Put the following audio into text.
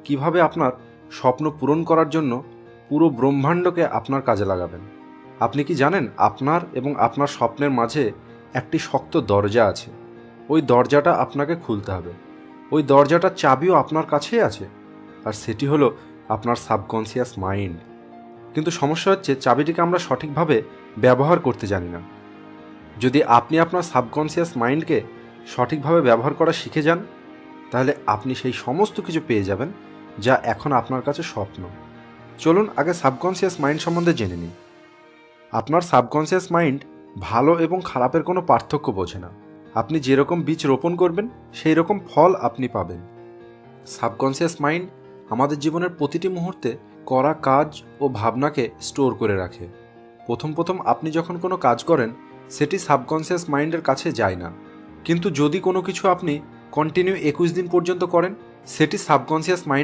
কিভাবে আপনার স্বপ্ন পূরণ করার জন্য পুরো ব্রহ্মাণ্ডকে আপনার কাজে লাগাবেন। আপনি কি জানেন আপনার এবং আপনার স্বপ্নের মাঝে একটি শক্ত দরজা আছে? ওই দরজাটা আপনাকে খুলতে হবে। ওই দরজাটার চাবিও আপনার কাছেই আছে, আর সেটি হলো আপনার সাবকনসিয়াস মাইন্ড। কিন্তু সমস্যা হচ্ছে চাবিটিকে আমরা সঠিকভাবে ব্যবহার করতে জানি না। যদি আপনি আপনার সাবকনসিয়াস মাইন্ডকে সঠিকভাবে ব্যবহার করা শিখে যান, তাহলে আপনি সেই সমস্ত কিছু পেয়ে যাবেন যা এখন আপনার কাছে স্বপ্ন। চলুন আগে সাবকনসিয়াস মাইন্ড সম্বন্ধে জেনে নিন। আপনার সাবকনসিয়াস মাইন্ড ভালো এবং খারাপের কোনো পার্থক্য বোঝে না। আপনি যেরকম বীজ রোপণ করবেন সেই রকম ফল আপনি পাবেন। সাবকনসিয়াস মাইন্ড আমাদের জীবনের প্রতিটি মুহূর্তে করা কাজ ও ভাবনাকে স্টোর করে রাখে। প্রথম আপনি যখন কোনো কাজ করেন সেটি সাবকনসিয়াস মাইন্ডের কাছে যায় না, কিন্তু যদি কোনো কিছু আপনি কন্টিনিউ 21 দিন পর্যন্ত করেন, সেটি সাবকনসিয়াস মাইন্ড